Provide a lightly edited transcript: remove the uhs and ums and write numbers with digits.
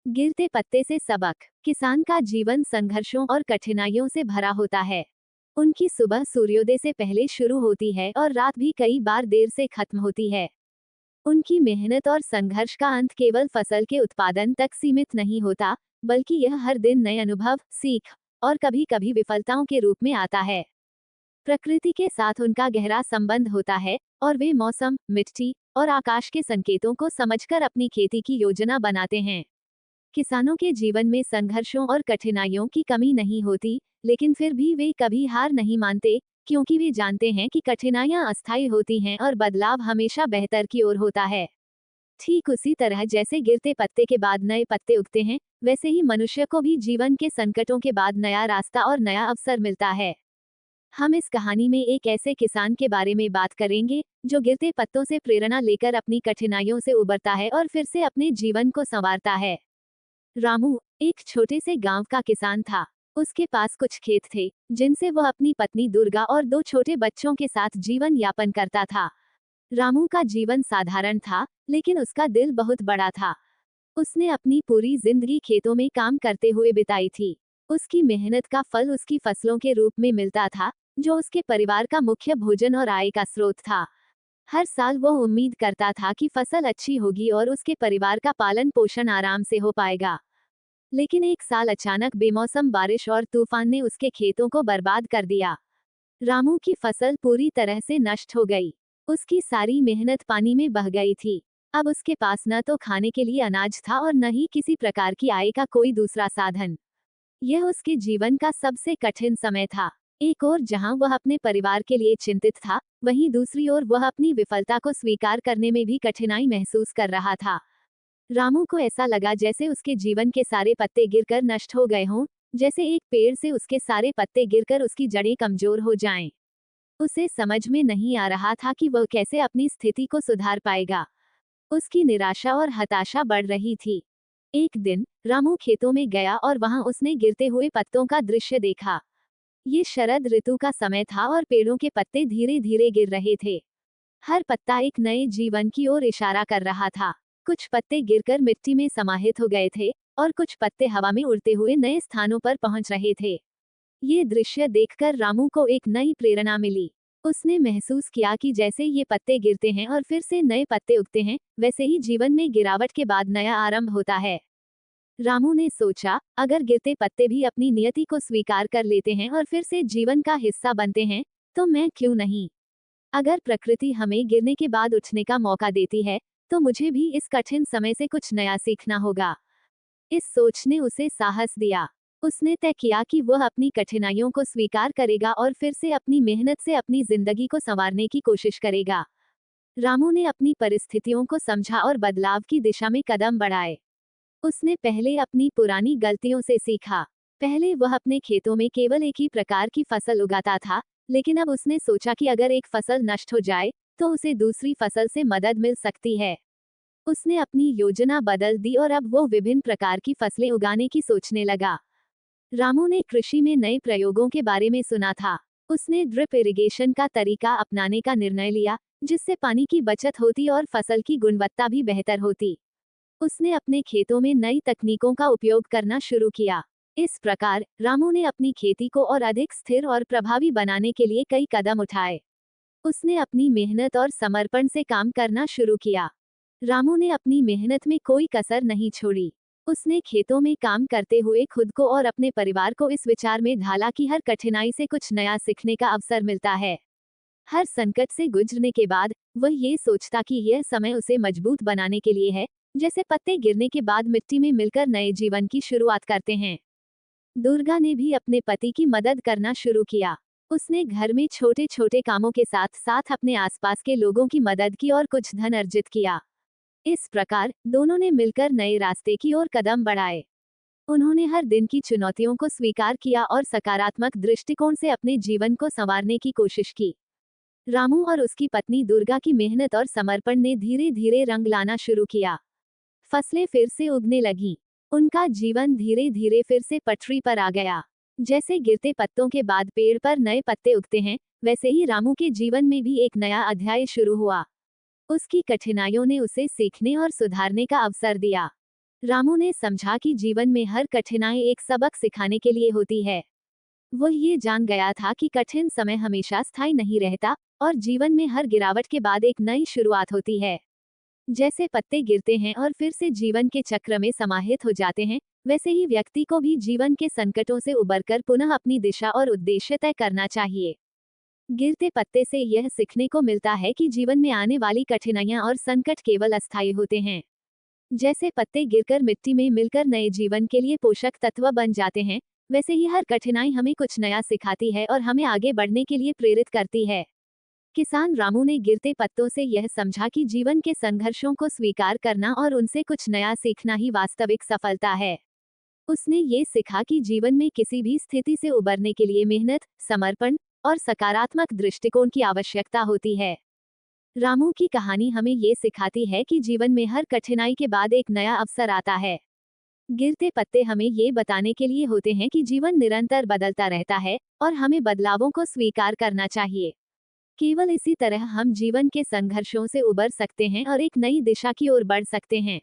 गिरते पत्ते से सबक। किसान का जीवन संघर्षों और कठिनाइयों से भरा होता है। उनकी सुबह सूर्योदय से पहले शुरू होती है और रात भी कई बार देर से खत्म होती है। उनकी मेहनत और संघर्ष का अंत केवल फसल के उत्पादन तक सीमित नहीं होता, बल्कि यह हर दिन नए अनुभव, सीख और कभी कभी विफलताओं के रूप में आता है। प्रकृति के साथ उनका गहरा संबंध होता है और वे मौसम, मिट्टी और आकाश के संकेतों को समझकर अपनी खेती की योजना बनाते हैं। किसानों के जीवन में संघर्षों और कठिनाइयों की कमी नहीं होती, लेकिन फिर भी वे कभी हार नहीं मानते, क्योंकि वे जानते हैं कि कठिनाइयां अस्थायी होती हैं और बदलाव हमेशा बेहतर की ओर होता है। ठीक उसी तरह जैसे गिरते पत्ते के बाद नए पत्ते उगते हैं, वैसे ही मनुष्य को भी जीवन के संकटों के बाद नया रास्ता और नया अवसर मिलता है। हम इस कहानी में एक ऐसे किसान के बारे में बात करेंगे जो गिरते पत्तों से प्रेरणा लेकर अपनी कठिनाइयों से उबरता है और फिर से अपने जीवन को संवारता है। रामू एक छोटे से गांव का किसान था। उसके पास कुछ खेत थे, जिनसे वह अपनी पत्नी दुर्गा और दो छोटे बच्चों के साथ जीवन यापन करता था। रामू का जीवन साधारण था, लेकिन उसका दिल बहुत बड़ा था। उसने अपनी पूरी जिंदगी खेतों में काम करते हुए बिताई थी। उसकी मेहनत का फल उसकी फसलों के रूप में मिलता था, जो उसके परिवार का मुख्य भोजन और आय का स्रोत था। हर साल वो उम्मीद करता था कि फसल अच्छी होगी और उसके परिवार का पालन पोषण आराम से हो पाएगा। लेकिन एक साल अचानक बेमौसम बारिश और तूफान ने उसके खेतों को बर्बाद कर दिया। रामू की फसल पूरी तरह से नष्ट हो गई। उसकी सारी मेहनत पानी में बह गई थी। अब उसके पास न तो खाने के लिए अनाज था और न ही किसी प्रकार की आय का कोई दूसरा साधन। यह उसके जीवन का सबसे कठिन समय था। एक ओर जहां वह अपने परिवार के लिए चिंतित था, वहीं दूसरी ओर वह अपनी विफलता को स्वीकार करने में भी कठिनाई महसूस कर रहा था। रामू को ऐसा लगा जैसे उसके जीवन के सारे पत्ते गिरकर नष्ट हो गए हों, जैसे एक पेड़ से उसके सारे पत्ते गिरकर उसकी जड़ें कमजोर हो जाएं। उसे समझ में नहीं आ रहा था कि वह कैसे अपनी स्थिति को सुधार पाएगा। उसकी निराशा और हताशा बढ़ रही थी। एक दिन रामू खेतों में गया और वहां उसने गिरते हुए पत्तों का दृश्य देखा। ये शरद ऋतु का समय था और पेड़ों के पत्ते धीरे धीरे गिर रहे थे। हर पत्ता एक नए जीवन की ओर इशारा कर रहा था। कुछ पत्ते गिरकर मिट्टी में समाहित हो गए थे और कुछ पत्ते हवा में उड़ते हुए नए स्थानों पर पहुंच रहे थे। ये दृश्य देखकर रामू को एक नई प्रेरणा मिली। उसने महसूस किया कि जैसे ये पत्ते गिरते हैं और फिर से नए पत्ते उगते हैं, वैसे ही जीवन में गिरावट के बाद नया आरंभ होता है। रामू ने सोचा, अगर गिरते पत्ते भी अपनी नियति को स्वीकार कर लेते हैं और फिर से जीवन का हिस्सा बनते हैं, तो मैं क्यों नहीं। अगर प्रकृति हमें गिरने के बाद उठने का मौका देती है, तो मुझे भी इस कठिन समय से कुछ नया सीखना होगा। इस सोच ने उसे साहस दिया। उसने तय किया कि वह अपनी कठिनाइयों को स्वीकार करेगा और फिर से अपनी मेहनत से अपनी जिंदगी को संवारने की कोशिश करेगा। रामू ने अपनी परिस्थितियों को समझा और बदलाव की दिशा में कदम बढ़ाए। उसने पहले अपनी पुरानी गलतियों से सीखा। पहले वह अपने खेतों में केवल एक ही प्रकार की फसल उगाता था, लेकिन अब उसने सोचा कि अगर एक फसल नष्ट हो जाए, तो उसे दूसरी फसल से मदद मिल सकती है। उसने अपनी योजना बदल दी और अब वो विभिन्न प्रकार की फसलें उगाने की सोचने लगा। रामू ने कृषि में नए प्रयोगों के बारे में सुना था। उसने ड्रिप इरिगेशन का तरीका अपनाने का निर्णय लिया, जिससे पानी की बचत होती और फसल की गुणवत्ता भी बेहतर होती। उसने अपने खेतों में नई तकनीकों का उपयोग करना शुरू किया। इस प्रकार रामू ने अपनी खेती को और अधिक स्थिर और प्रभावी बनाने के लिए कई कदम उठाए। उसने अपनी मेहनत और समर्पण से काम करना शुरू किया। रामू ने अपनी मेहनत में कोई कसर नहीं छोड़ी। उसने खेतों में काम करते हुए खुद को और अपने परिवार को इस विचार में ढाला कि हर कठिनाई से कुछ नया सीखने का अवसर मिलता है। हर संकट से गुजरने के बाद वह ये सोचता कि यह समय उसे मजबूत बनाने के लिए है, जैसे पत्ते गिरने के बाद मिट्टी में मिलकर नए जीवन की शुरुआत करते हैं। दुर्गा ने भी अपने पति की मदद करना शुरू किया। उसने घर में छोटे छोटे कामों के साथ साथ अपने आसपास के लोगों की मदद की और कुछ धन अर्जित किया। इस प्रकार दोनों ने मिलकर नए रास्ते की ओर कदम बढ़ाए। उन्होंने हर दिन की चुनौतियों को स्वीकार किया और सकारात्मक दृष्टिकोण से अपने जीवन को संवारने की कोशिश की। रामू और उसकी पत्नी दुर्गा की मेहनत और समर्पण ने धीरे धीरे रंग लाना शुरू किया। फसलें फिर से उगने लगीं। उनका जीवन धीरे धीरे फिर से पटरी पर आ गया। जैसे गिरते पत्तों के बाद पेड़ पर नए पत्ते उगते हैं, वैसे ही रामू के जीवन में भी एक नया अध्याय शुरू हुआ। उसकी कठिनाइयों ने उसे सीखने और सुधारने का अवसर दिया। रामू ने समझा कि जीवन में हर कठिनाई एक सबक सिखाने के लिए होती है। वो ये जान गया था कि कठिन समय हमेशा स्थायी नहीं रहता और जीवन में हर गिरावट के बाद एक नई शुरुआत होती है। जैसे पत्ते गिरते हैं और फिर से जीवन के चक्र में समाहित हो जाते हैं, वैसे ही व्यक्ति को भी जीवन के संकटों से उबरकर पुनः अपनी दिशा और उद्देश्य तय करना चाहिए। गिरते पत्ते से यह सीखने को मिलता है कि जीवन में आने वाली कठिनाइयां और संकट केवल अस्थायी होते हैं। जैसे पत्ते गिरकर मिट्टी में मिलकर नए जीवन के लिए पोषक तत्व बन जाते हैं, वैसे ही हर कठिनाई हमें कुछ नया सिखाती है और हमें आगे बढ़ने के लिए प्रेरित करती है। किसान रामू ने गिरते पत्तों से यह समझा कि जीवन के संघर्षों को स्वीकार करना और उनसे कुछ नया सीखना ही वास्तविक सफलता है। उसने ये सीखा कि जीवन में किसी भी स्थिति से उबरने के लिए मेहनत, समर्पण और सकारात्मक दृष्टिकोण की आवश्यकता होती है। रामू की कहानी हमें ये सिखाती है कि जीवन में हर कठिनाई के बाद एक नया अवसर आता है। गिरते पत्ते हमें ये बताने के लिए होते हैं कि जीवन निरंतर बदलता रहता है और हमें बदलावों को स्वीकार करना चाहिए। केवल इसी तरह हम जीवन के संघर्षों से उबर सकते हैं और एक नई दिशा की ओर बढ़ सकते हैं।